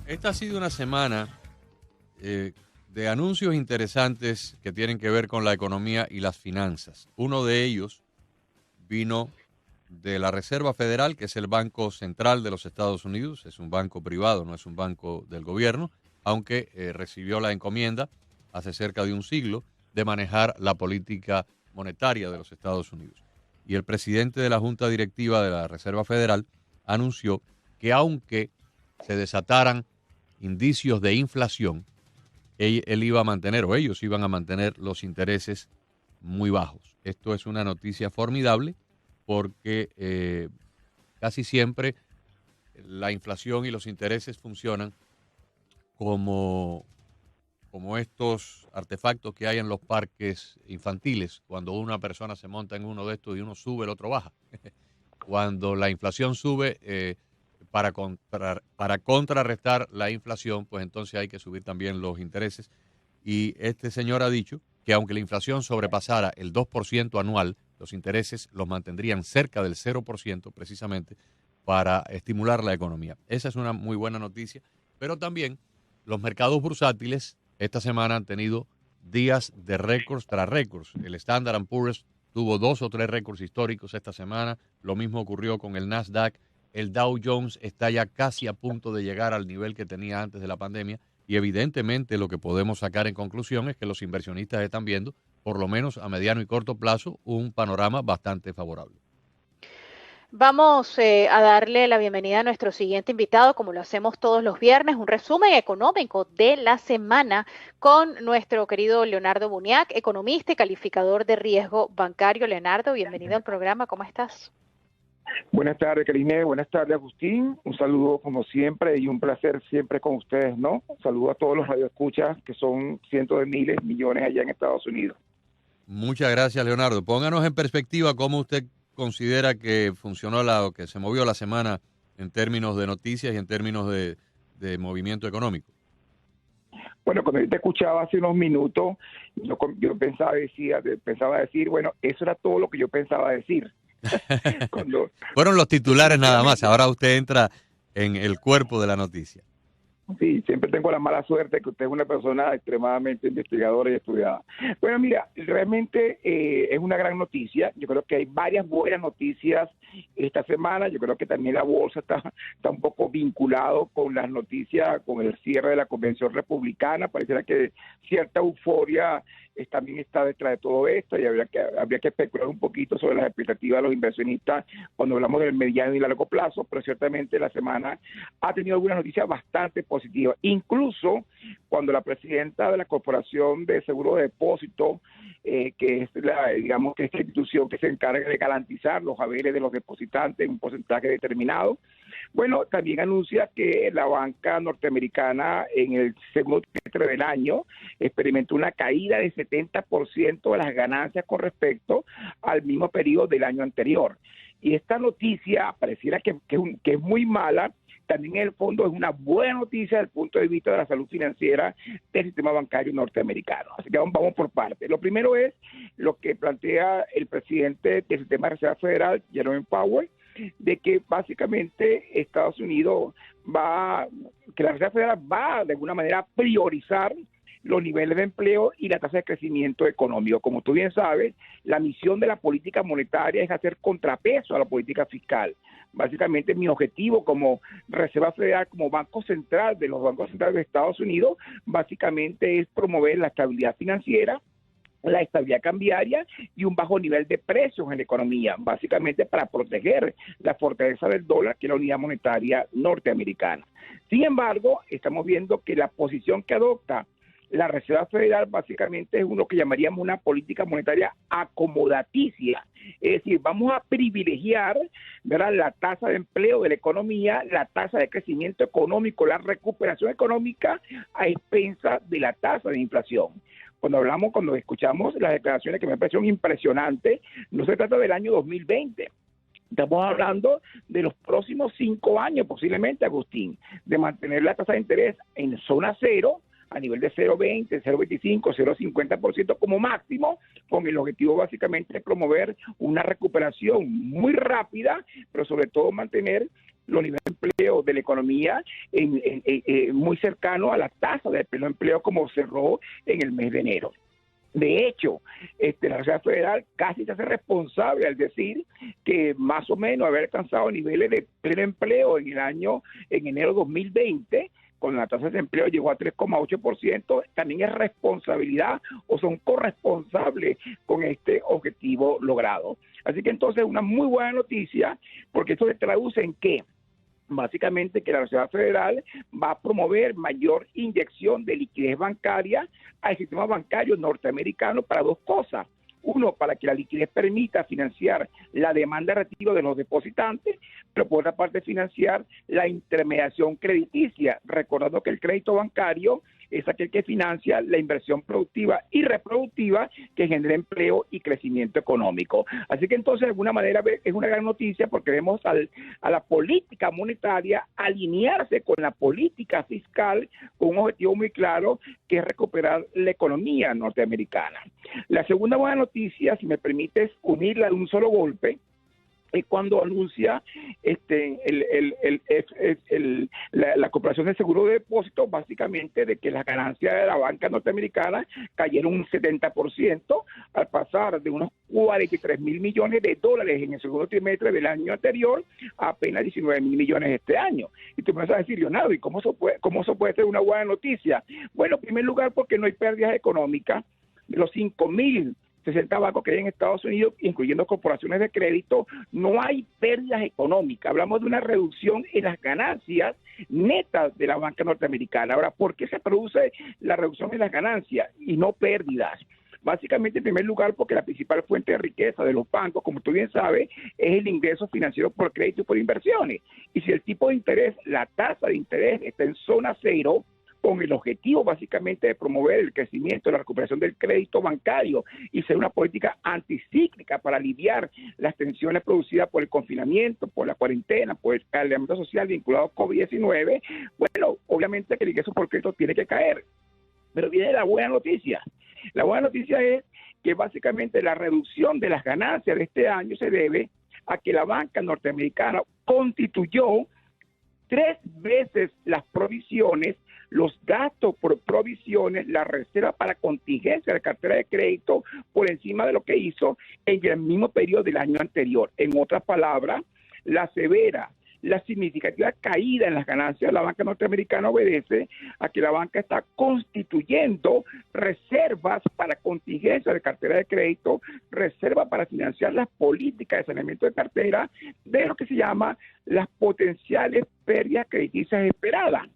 Esta ha sido una semana de anuncios interesantes que tienen que ver con la economía y las finanzas. Uno de ellos vino de la Reserva Federal, que es el Banco Central de los Estados Unidos. Es un banco privado, no es un banco del gobierno, aunque recibió la encomienda hace cerca de un siglo de manejar la política monetaria de los Estados Unidos. Y el presidente de la Junta Directiva de la Reserva Federal anunció que aunque se desataran indicios de inflación, él iba a mantener, o ellos iban a mantener los intereses muy bajos. Esto es una noticia formidable porque casi siempre la inflación y los intereses funcionan como estos artefactos que hay en los parques infantiles. Cuando una persona se monta en uno de estos y uno sube, el otro baja. Cuando la inflación sube, para contrarrestar la inflación, pues entonces hay que subir también los intereses. Y este señor ha dicho que aunque la inflación sobrepasara el 2% anual, los intereses los mantendrían cerca del 0% precisamente para estimular la economía. Esa es una muy buena noticia, pero también los mercados bursátiles esta semana han tenido días de récords tras récords. El Standard & Poor's tuvo 2 o 3 récords históricos esta semana. Lo mismo ocurrió con el Nasdaq. El Dow Jones está ya casi a punto de llegar al nivel que tenía antes de la pandemia. Y evidentemente lo que podemos sacar en conclusión es que los inversionistas están viendo, por lo menos a mediano y corto plazo, un panorama bastante favorable. Vamos a darle la bienvenida a nuestro siguiente invitado, como lo hacemos todos los viernes, un resumen económico de la semana con nuestro querido Leonardo Buniac, economista y calificador de riesgo bancario. Leonardo, bienvenido al programa, ¿cómo estás? Buenas tardes, Karine. Buenas tardes, Agustín. Un saludo como siempre y un placer siempre con ustedes, ¿no? Un saludo a todos los radioescuchas, que son cientos de miles, millones allá en Estados Unidos. Muchas gracias, Leonardo. Pónganos en perspectiva cómo usted considera que funcionó o que se movió la semana en términos de noticias y en términos de movimiento económico. Bueno, cuando yo te escuchaba hace unos minutos, yo pensaba decir, bueno, eso era todo lo que yo pensaba decir. Fueron los titulares nada más. Ahora usted entra en el cuerpo de la noticia. Sí, siempre tengo la mala suerte que usted es una persona extremadamente investigadora y estudiada. Bueno, mira, realmente es una gran noticia. Yo creo que hay varias buenas noticias esta semana. Yo creo que también la bolsa está un poco vinculado con las noticias, con el cierre de la convención republicana. Pareciera que cierta euforia también está detrás de todo esto y habría que especular un poquito sobre las expectativas de los inversionistas cuando hablamos del mediano y largo plazo, pero ciertamente la semana ha tenido algunas noticias bastante positivas. Incluso cuando la presidenta de la Corporación de Seguro de Depósito, que es digamos que esta institución que se encarga de garantizar los haberes de los depositantes en un porcentaje determinado, bueno, también anuncia que la banca norteamericana en el segundo trimestre del año experimentó una caída de 70% de las ganancias con respecto al mismo periodo del año anterior. Y esta noticia pareciera que es muy mala, también en el fondo es una buena noticia desde el punto de vista de la salud financiera del sistema bancario norteamericano. Así que vamos por partes. Lo primero es lo que plantea el presidente del sistema de Reserva Federal, Jerome Powell, de que básicamente Estados Unidos que la Reserva Federal va de alguna manera a priorizar los niveles de empleo y la tasa de crecimiento económico. Como tú bien sabes, la misión de la política monetaria es hacer contrapeso a la política fiscal. Básicamente mi objetivo como Reserva Federal, como Banco Central de los bancos centrales de Estados Unidos, básicamente es promover la estabilidad financiera, la estabilidad cambiaria y un bajo nivel de precios en la economía, básicamente para proteger la fortaleza del dólar, que es la unidad monetaria norteamericana. Sin embargo, estamos viendo que la posición que adopta la Reserva Federal básicamente es uno que llamaríamos una política monetaria acomodaticia, es decir, vamos a privilegiar, ¿verdad?, la tasa de empleo de la economía, la tasa de crecimiento económico, la recuperación económica a expensas de la tasa de inflación. Cuando escuchamos las declaraciones que me parecieron impresionantes, no se trata del año 2020. Estamos hablando de los próximos 5 años posiblemente, Agustín, de mantener la tasa de interés en zona cero, a nivel de 0,20, 0,25, 0,50% como máximo, con el objetivo básicamente de promover una recuperación muy rápida, pero sobre todo mantener los niveles de empleo de la economía muy cercano a la tasa de pleno empleo como cerró en el mes de enero. De hecho, la Reserva Federal casi se hace responsable al decir que más o menos haber alcanzado niveles de pleno empleo en enero 2020, cuando la tasa de desempleo llegó a 3,8%, también es responsabilidad o son corresponsables con este objetivo logrado. Así que entonces una muy buena noticia, porque esto se traduce en ¿qué? Básicamente que la Reserva Federal va a promover mayor inyección de liquidez bancaria al sistema bancario norteamericano para dos cosas. Uno, para que la liquidez permita financiar la demanda de retiro de los depositantes, pero por otra parte financiar la intermediación crediticia, recordando que el crédito bancario es aquel que financia la inversión productiva y reproductiva que genera empleo y crecimiento económico. Así que entonces de alguna manera es una gran noticia porque vemos a la política monetaria alinearse con la política fiscal con un objetivo muy claro que es recuperar la economía norteamericana. La segunda buena noticia, si me permites unirla de un solo golpe, es cuando anuncia la Corporación de Seguro de Depósitos, básicamente de que las ganancias de la banca norteamericana cayeron un 70% al pasar de unos 43 mil millones de dólares en el segundo trimestre del año anterior a apenas 19 mil millones este año. Y tú me vas a decir, Leonardo, ¿y cómo eso puede ser una buena noticia? Bueno, en primer lugar, porque no hay pérdidas económicas. De los 5.060 bancos que hay en Estados Unidos, incluyendo corporaciones de crédito, no hay pérdidas económicas. Hablamos de una reducción en las ganancias netas de la banca norteamericana. Ahora, ¿por qué se produce la reducción en las ganancias y no pérdidas? Básicamente, en primer lugar, porque la principal fuente de riqueza de los bancos, como tú bien sabes, es el ingreso financiero por crédito y por inversiones. Y si el tipo de interés, la tasa de interés está en zona cero, con el objetivo básicamente de promover el crecimiento, la recuperación del crédito bancario y ser una política anticíclica para aliviar las tensiones producidas por el confinamiento, por la cuarentena, por el aislamiento social vinculado a COVID-19, bueno, obviamente que el ingreso por crédito tiene que caer. Pero viene la buena noticia. La buena noticia es que básicamente la reducción de las ganancias de este año se debe a que la banca norteamericana constituyó 3 veces las provisiones, los gastos por provisiones, la reserva para contingencia de cartera de crédito por encima de lo que hizo en el mismo periodo del año anterior. En otras palabras, la significativa caída en las ganancias de la banca norteamericana obedece a que la banca está constituyendo reservas para contingencia de cartera de crédito, reservas para financiar las políticas de saneamiento de cartera de lo que se llama las potenciales pérdidas crediticias esperadas.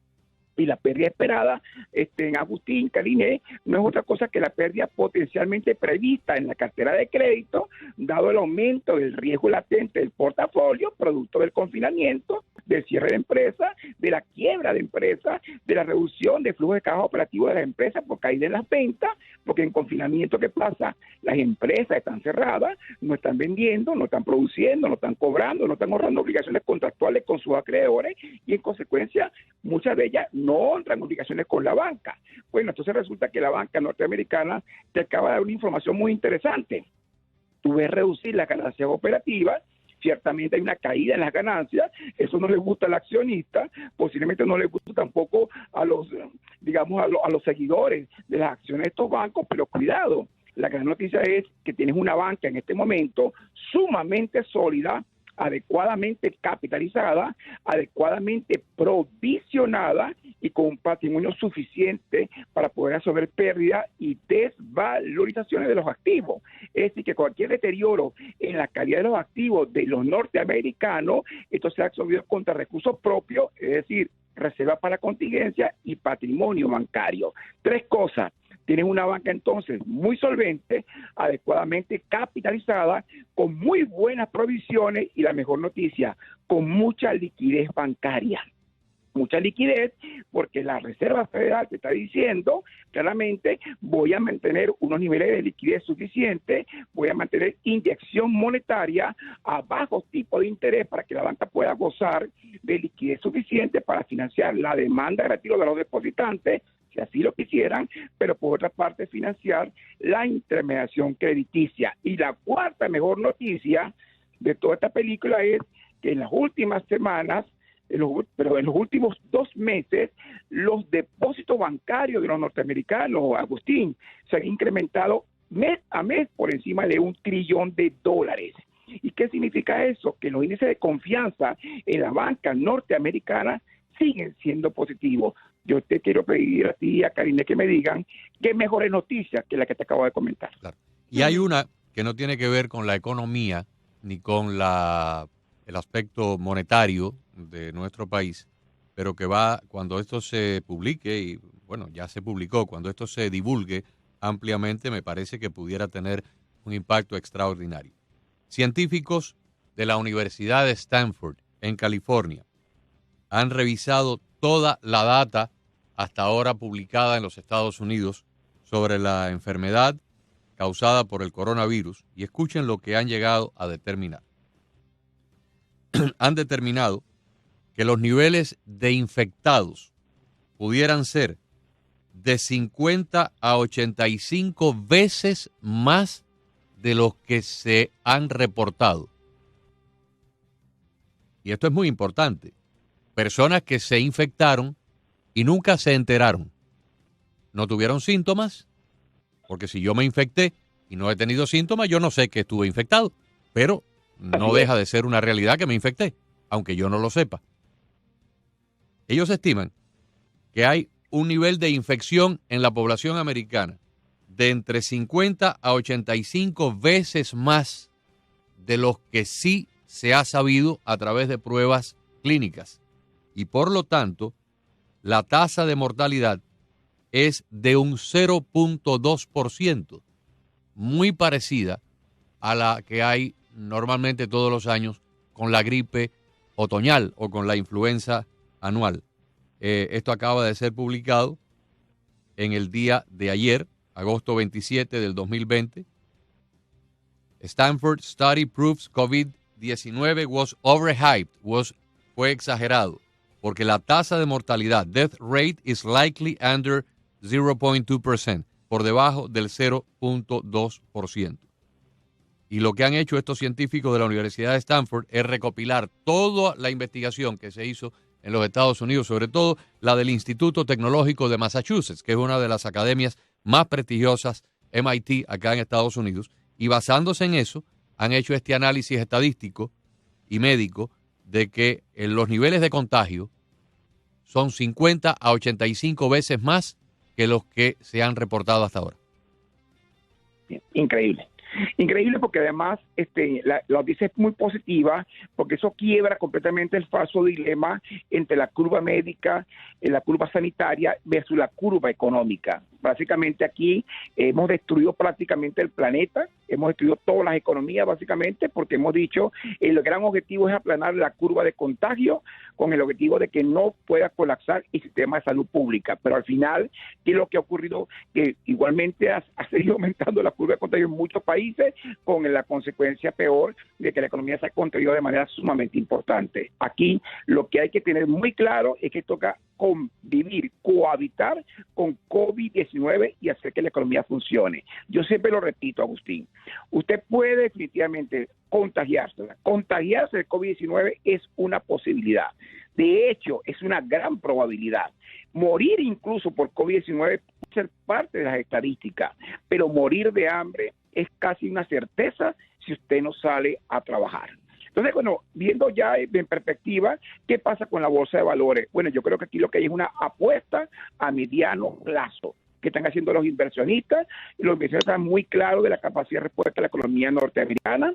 Y la pérdida esperada, en Agustín, Karine, no es otra cosa que la pérdida potencialmente prevista en la cartera de crédito, dado el aumento del riesgo latente del portafolio, producto del confinamiento, del cierre de empresas, de la quiebra de empresas, de la reducción de flujo de caja operativo de las empresas por caída en las ventas, porque en confinamiento, ¿qué pasa? Las empresas están cerradas, no están vendiendo, no están produciendo, no están cobrando, no están ahorrando obligaciones contractuales con sus acreedores y en consecuencia muchas de ellas no honran obligaciones con la banca. Bueno, entonces resulta que la banca norteamericana te acaba de dar una información muy interesante. Tú ves reducir las ganancias operativas, ciertamente hay una caída en las ganancias, eso no le gusta al accionista, posiblemente no le gusta tampoco a los, digamos, a los seguidores de las acciones de estos bancos, pero cuidado, la gran noticia es que tienes una banca en este momento sumamente sólida, adecuadamente capitalizada, adecuadamente provisionada y con un patrimonio suficiente para poder absorber pérdidas y desvalorizaciones de los activos. Es decir, que cualquier deterioro en la calidad de los activos de los norteamericanos, esto se ha absorbido contra recursos propios, es decir, reserva para contingencia y patrimonio bancario. 3 cosas. Tienes una banca entonces muy solvente, adecuadamente capitalizada, con muy buenas provisiones y la mejor noticia, con mucha liquidez bancaria. Mucha liquidez porque la Reserva Federal te está diciendo claramente voy a mantener unos niveles de liquidez suficientes, voy a mantener inyección monetaria a bajos tipos de interés para que la banca pueda gozar de liquidez suficiente para financiar la demanda de retiro de los depositantes, si así lo quisieran, pero por otra parte financiar la intermediación crediticia. Y la cuarta mejor noticia de toda esta película es que en las últimas semanas pero en los últimos 2 meses los depósitos bancarios de los norteamericanos, Agustín, se han incrementado mes a mes por encima de $1 trillón. ¿Y qué significa eso? Que los índices de confianza en la banca norteamericana siguen siendo positivos. Yo te quiero pedir a ti y a Karine que me digan qué mejores noticias que la que te acabo de comentar. Claro. Y hay una que no tiene que ver con la economía ni con el aspecto monetario de nuestro país, pero que va, cuando esto se publique, y bueno, ya se publicó, cuando esto se divulgue ampliamente, me parece que pudiera tener un impacto extraordinario. Científicos de la Universidad de Stanford, en California, han revisado toda la data hasta ahora publicada en los Estados Unidos sobre la enfermedad causada por el coronavirus, y escuchen lo que han llegado a determinar. Han determinado que los niveles de infectados pudieran ser de 50 a 85 veces más de los que se han reportado. Y esto es muy importante. Personas que se infectaron y nunca se enteraron. No tuvieron síntomas, porque si yo me infecté y no he tenido síntomas, yo no sé que estuve infectado, pero no deja de ser una realidad que me infecté, aunque yo no lo sepa. Ellos estiman que hay un nivel de infección en la población americana de entre 50 a 85 veces más de los que sí se ha sabido a través de pruebas clínicas. Y por lo tanto, la tasa de mortalidad es de un 0.2%, muy parecida a la que hay normalmente todos los años con la gripe otoñal o con la influenza anual. Esto acaba de ser publicado en el día de ayer, agosto 27 del 2020. Stanford study proves COVID-19 was overhyped, fue exagerado, porque la tasa de mortalidad, death rate, is likely under 0.2%, por debajo del 0.2%. Y lo que han hecho estos científicos de la Universidad de Stanford es recopilar toda la investigación que se hizo en los Estados Unidos, sobre todo la del Instituto Tecnológico de Massachusetts, que es una de las academias más prestigiosas, MIT, acá en Estados Unidos, y basándose en eso, han hecho este análisis estadístico y médico de que los niveles de contagio son 50 a 85 veces más que los que se han reportado hasta ahora. Increíble. Increíble, porque además la noticia es muy positiva, porque eso quiebra completamente el falso dilema entre la curva médica, la curva sanitaria versus la curva económica. Básicamente aquí hemos destruido prácticamente el planeta, hemos destruido todas las economías básicamente, porque hemos dicho el gran objetivo es aplanar la curva de contagio con el objetivo de que no pueda colapsar el sistema de salud pública. Pero al final, ¿qué es lo que ha ocurrido? Que igualmente ha seguido aumentando la curva de contagio en muchos países, con la consecuencia peor de que la economía se ha contraído de manera sumamente importante. Aquí lo que hay que tener muy claro es que toca convivir, cohabitar con COVID-19 y hacer que la economía funcione. Yo siempre lo repito, Agustín, usted puede definitivamente contagiarse de COVID-19 es una posibilidad. De hecho, es una gran probabilidad. Morir incluso por COVID-19 puede ser parte de las estadísticas, pero morir de hambre es casi una certeza si usted no sale a trabajar. Entonces, bueno, viendo ya en perspectiva, ¿qué pasa con la bolsa de valores? Bueno, yo creo que aquí lo que hay es una apuesta a mediano plazo que están haciendo los inversionistas. Los inversionistas están muy claros de la capacidad de respuesta de la economía norteamericana.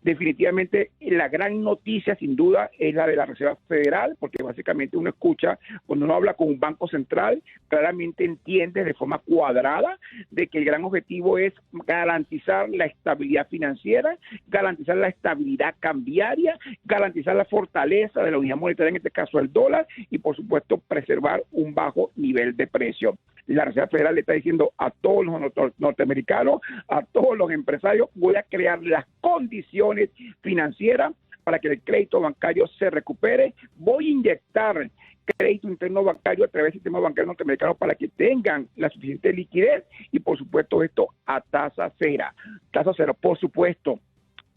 Definitivamente, la gran noticia, sin duda, es la de la Reserva Federal, porque básicamente uno escucha, cuando uno habla con un banco central, claramente entiende de forma cuadrada de que el gran objetivo es garantizar la estabilidad financiera, garantizar la estabilidad cambiaria, garantizar la fortaleza de la unidad monetaria, en este caso el dólar, y por supuesto preservar un bajo nivel de precio. La Reserva Federal le está diciendo a todos los norteamericanos, a todos los empresarios, voy a crear las condiciones financieras para que el crédito bancario se recupere, voy a inyectar crédito interno bancario a través del sistema bancario norteamericano para que tengan la suficiente liquidez y por supuesto esto a tasa cero. Tasa cero, por supuesto,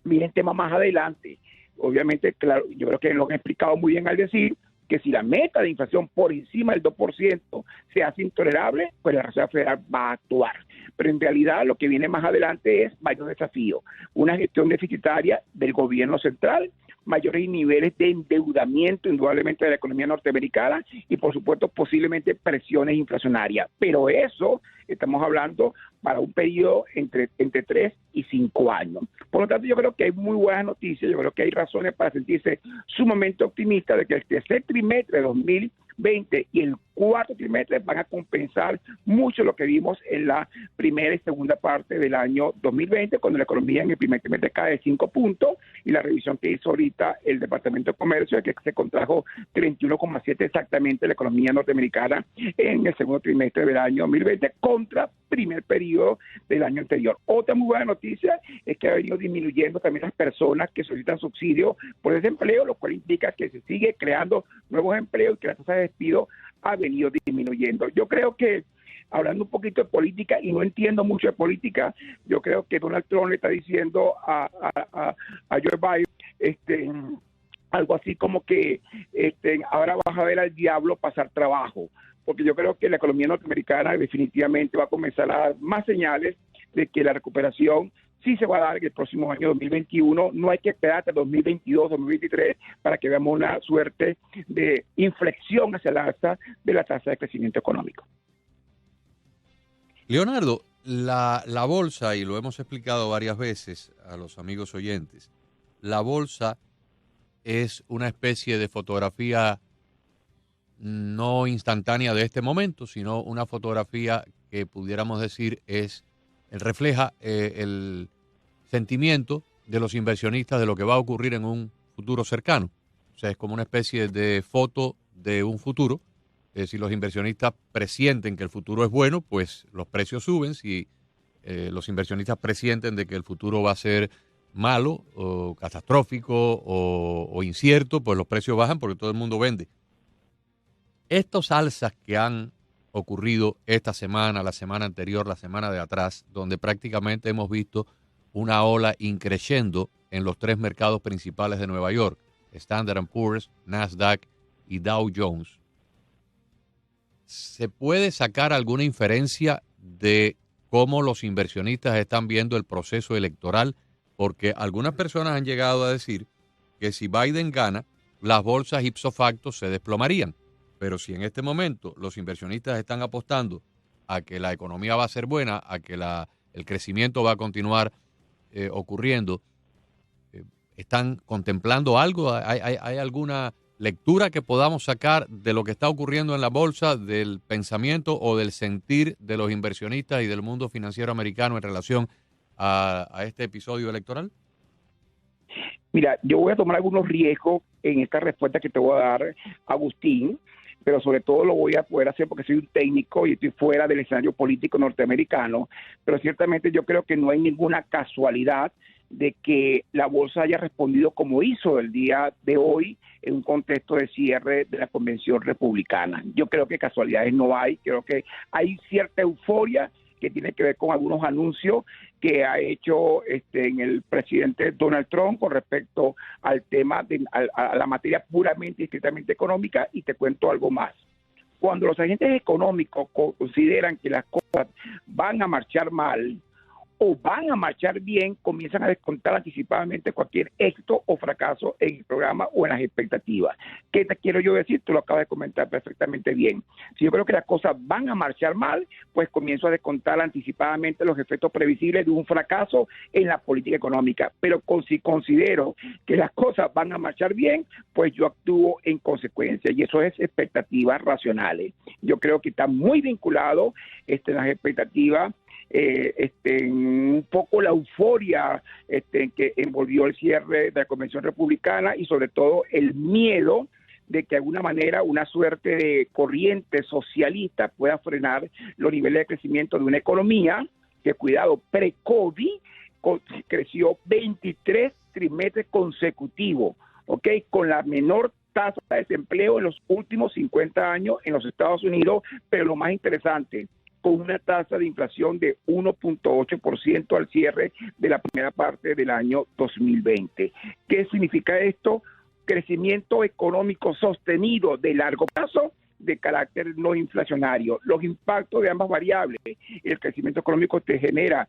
miren tema más adelante. Obviamente, claro, yo creo que lo han explicado muy bien al decir, que si la meta de inflación por encima del 2% se hace intolerable, pues la Reserva Federal va a actuar. Pero en realidad lo que viene más adelante es mayor desafío, una gestión deficitaria del gobierno central, mayores niveles de endeudamiento indudablemente de la economía norteamericana y por supuesto posiblemente presiones inflacionarias. Pero eso estamos hablando para un periodo entre 3 y 5 años. Por lo tanto, yo creo que hay muy buenas noticias, yo creo que hay razones para sentirse sumamente optimistas de que el tercer trimestre de 2020 y el cuarto trimestre van a compensar mucho lo que vimos en la primera y segunda parte del año 2020, cuando la economía en el primer trimestre cae de 5 puntos y la revisión que hizo ahorita el Departamento de Comercio es que se contrajo 31,7 exactamente la economía norteamericana en el segundo trimestre del año 2020 contra primer periodo del año anterior. Otra muy buena noticia es que ha venido disminuyendo también las personas que solicitan subsidio por desempleo, lo cual implica que se sigue creando nuevos empleos y que la tasa de despido ha venido disminuyendo. Yo creo que, hablando un poquito de política, y no entiendo mucho de política, yo creo que Donald Trump le está diciendo a Joe Biden algo así como que ahora vas a ver al diablo pasar trabajo, porque yo creo que la economía norteamericana definitivamente va a comenzar a dar más señales de que la recuperación sí se va a dar en el próximo año 2021, no hay que esperar hasta 2022, 2023 para que veamos una suerte de inflexión hacia la alza de la tasa de crecimiento económico. Leonardo, la bolsa, y lo hemos explicado varias veces a los amigos oyentes, la bolsa es una especie de fotografía no instantánea de este momento, sino una fotografía que pudiéramos decir refleja el sentimiento de los inversionistas de lo que va a ocurrir en un futuro cercano. O sea, es como una especie de foto de un futuro. Si los inversionistas presienten que el futuro es bueno, pues los precios suben. Si los inversionistas presienten de que el futuro va a ser malo o catastrófico o incierto, pues los precios bajan porque todo el mundo vende. Estos alzas que han ocurrido esta semana, la semana anterior, la semana de atrás, donde prácticamente hemos visto una ola increciendo en los 3 mercados principales de Nueva York, Standard & Poor's, Nasdaq y Dow Jones. ¿Se puede sacar alguna inferencia de cómo los inversionistas están viendo el proceso electoral? Porque algunas personas han llegado a decir que si Biden gana, las bolsas ipso facto se desplomarían. Pero si en este momento los inversionistas están apostando a que la economía va a ser buena, a que el crecimiento va a continuar ocurriendo, ¿están contemplando algo? ¿Hay alguna lectura que podamos sacar de lo que está ocurriendo en la bolsa, del pensamiento o del sentir de los inversionistas y del mundo financiero americano en relación a este episodio electoral? Mira, yo voy a tomar algunos riesgos en esta respuesta que te voy a dar, Agustín, pero sobre todo lo voy a poder hacer porque soy un técnico y estoy fuera del escenario político norteamericano, pero ciertamente yo creo que no hay ninguna casualidad de que la bolsa haya respondido como hizo el día de hoy en un contexto de cierre de la convención republicana. Yo creo que casualidades no hay, creo que hay cierta euforia que tiene que ver con algunos anuncios que ha hecho en el presidente Donald Trump con respecto al tema, a la materia puramente y estrictamente económica, y te cuento algo más. Cuando los agentes económicos consideran que las cosas van a marchar mal o van a marchar bien, comienzan a descontar anticipadamente cualquier éxito o fracaso en el programa o en las expectativas. ¿Qué te quiero yo decir? Tú lo acabas de comentar perfectamente bien. Si yo creo que las cosas van a marchar mal, pues comienzo a descontar anticipadamente los efectos previsibles de un fracaso en la política económica. Pero si considero que las cosas van a marchar bien, pues yo actúo en consecuencia, y eso es expectativas racionales. Yo creo que está muy vinculado las expectativas, un poco la euforia que envolvió el cierre de la convención republicana, y sobre todo el miedo de que de alguna manera una suerte de corriente socialista pueda frenar los niveles de crecimiento de una economía que, cuidado, pre-COVID creció 23 trimestres consecutivos, ¿ok? Con la menor tasa de desempleo en los últimos 50 años en los Estados Unidos, pero lo más interesante, con una tasa de inflación de 1.8% al cierre de la primera parte del año 2020. ¿Qué significa esto? crecimiento económico sostenido de largo plazo de carácter no inflacionario. Los impactos de ambas variables, el crecimiento económico te genera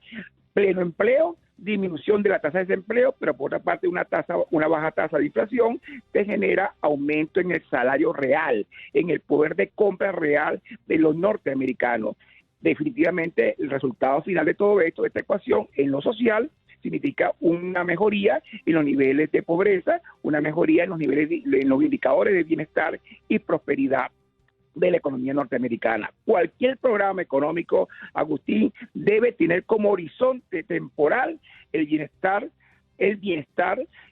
pleno empleo, disminución de la tasa de desempleo, pero por otra parte una baja tasa de inflación te genera aumento en el salario real, en el poder de compra real de los norteamericanos. Definitivamente el resultado final de todo esto, de esta ecuación, en lo social, significa una mejoría en los niveles de pobreza, una mejoría en los niveles en los indicadores de bienestar y prosperidad de la economía norteamericana. Cualquier programa económico, Agustín, debe tener como horizonte temporal el bienestar,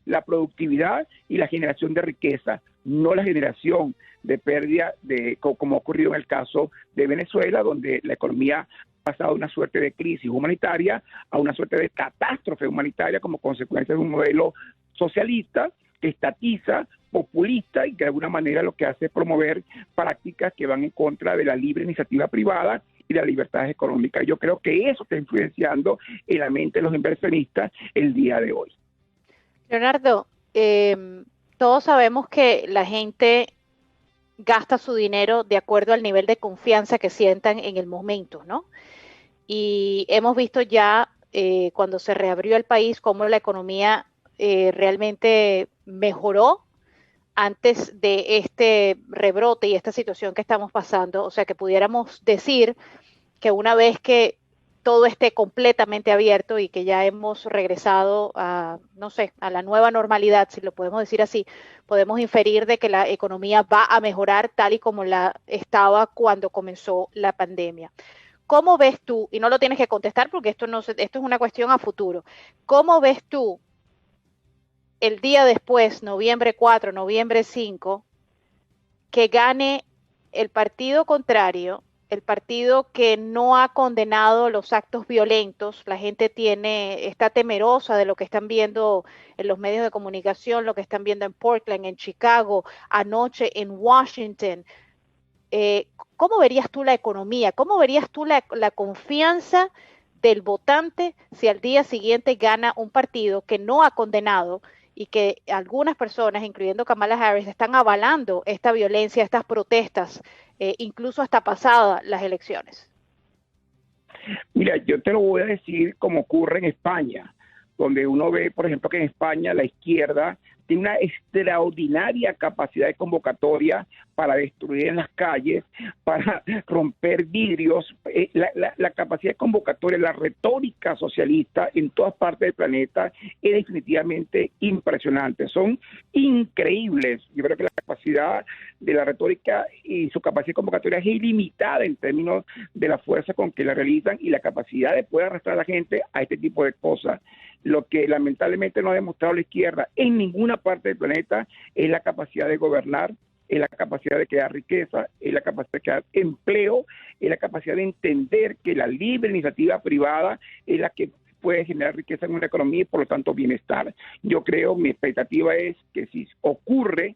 la productividad y la generación de riqueza, no la generación de pérdida, como ha ocurrido en el caso de Venezuela, donde la economía ha pasado de una suerte de crisis humanitaria a una suerte de catástrofe humanitaria como consecuencia de un modelo socialista que estatiza, populista y que de alguna manera lo que hace es promover prácticas que van en contra de la libre iniciativa privada y de las libertades económicas. Yo creo que eso está influenciando en la mente de los inversionistas el día de hoy. Leonardo, todos sabemos que la gente gasta su dinero de acuerdo al nivel de confianza que sientan en el momento, ¿no? Y hemos visto ya cuando se reabrió el país cómo la economía realmente mejoró antes de este rebrote y esta situación que estamos pasando. O sea, que pudiéramos decir que una vez que todo esté completamente abierto y que ya hemos regresado a, no sé, a la nueva normalidad, si lo podemos decir así, podemos inferir de que la economía va a mejorar tal y como la estaba cuando comenzó la pandemia. ¿Cómo ves tú, y no lo tienes que contestar porque esto es una cuestión a futuro, cómo ves tú el día después, noviembre 4, noviembre 5, que gane el partido contrario, el partido que no ha condenado los actos violentos? La gente está temerosa de lo que están viendo en los medios de comunicación, lo que están viendo en Portland, en Chicago, anoche en Washington. ¿Cómo verías tú la economía? ¿Cómo verías tú la confianza del votante si al día siguiente gana un partido que no ha condenado y que algunas personas, incluyendo Kamala Harris, están avalando esta violencia, estas protestas, incluso hasta pasadas las elecciones? Mira, yo te lo voy a decir como ocurre en España, donde uno ve, por ejemplo, que en España la izquierda tiene una extraordinaria capacidad de convocatoria para destruir en las calles, para romper vidrios, la capacidad de convocatoria, la retórica socialista en todas partes del planeta es definitivamente impresionante, son increíbles. Yo creo que la capacidad de la retórica y su capacidad convocatoria es ilimitada en términos de la fuerza con que la realizan y la capacidad de poder arrastrar a la gente a este tipo de cosas. Lo que lamentablemente no ha demostrado la izquierda en ninguna parte del planeta es la capacidad de gobernar, es la capacidad de crear riqueza, es la capacidad de crear empleo, es la capacidad de entender que la libre iniciativa privada es la que puede generar riqueza en una economía y por lo tanto bienestar. Yo creo, mi expectativa es que si ocurre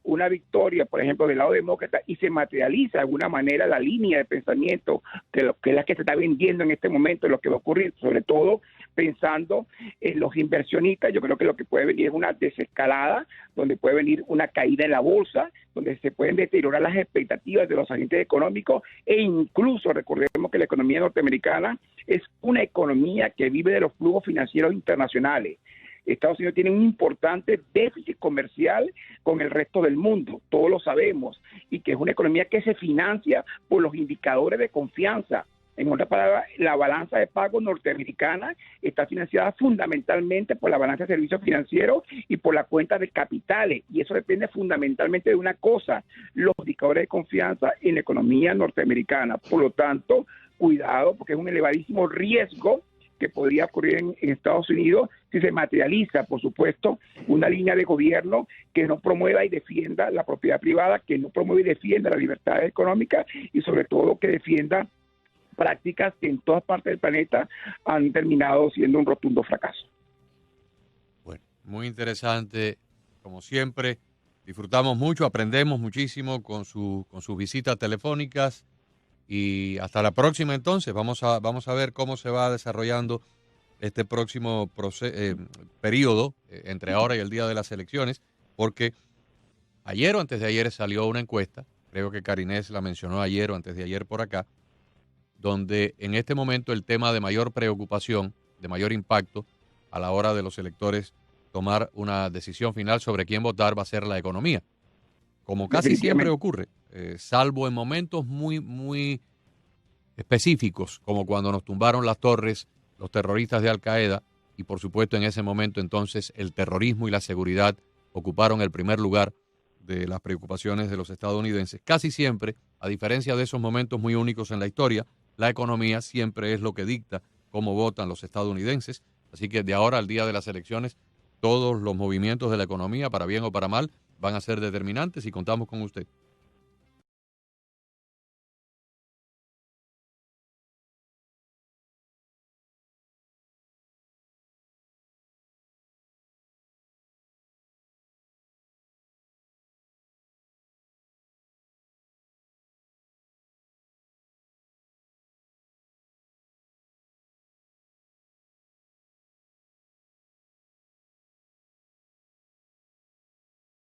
una victoria, por ejemplo, del lado demócrata y se materializa de alguna manera la línea de pensamiento que es la que se está vendiendo en este momento, lo que va a ocurrir, sobre todo pensando en los inversionistas, yo creo que lo que puede venir es una desescalada, donde puede venir una caída en la bolsa, donde se pueden deteriorar las expectativas de los agentes económicos e incluso recordemos que la economía norteamericana es una economía que vive de los flujos financieros internacionales. Estados Unidos tiene un importante déficit comercial con el resto del mundo, todos lo sabemos, y que es una economía que se financia por los indicadores de confianza. En otras palabras, la balanza de pagos norteamericana está financiada fundamentalmente por la balanza de servicios financieros y por la cuenta de capitales, y eso depende fundamentalmente de una cosa, los indicadores de confianza en la economía norteamericana. Por lo tanto, cuidado, porque es un elevadísimo riesgo que podría ocurrir en Estados Unidos si se materializa, por supuesto, una línea de gobierno que no promueva y defienda la propiedad privada, que no promueva y defienda las libertades económicas y sobre todo que defienda prácticas que en todas partes del planeta han terminado siendo un rotundo fracaso. Bueno, muy interesante, como siempre. Disfrutamos mucho, aprendemos muchísimo con sus visitas telefónicas. Y hasta la próxima entonces, vamos a ver cómo se va desarrollando este próximo periodo entre ahora y el día de las elecciones, porque Ayer o antes de ayer salió una encuesta, creo que Carinés la mencionó ayer o antes de ayer por acá, donde en este momento el tema de mayor preocupación, de mayor impacto a la hora de los electores tomar una decisión final sobre quién votar va a ser la economía. Como casi siempre ocurre, salvo en momentos muy específicos, como cuando nos tumbaron las torres los terroristas de Al Qaeda, y por supuesto en ese momento entonces el terrorismo y la seguridad ocuparon el primer lugar de las preocupaciones de los estadounidenses. Casi siempre, a diferencia de esos momentos muy únicos en la historia, la economía siempre es lo que dicta cómo votan los estadounidenses. Así que de ahora al día de las elecciones, todos los movimientos de la economía, para bien o para mal, van a ser determinantes y contamos con usted.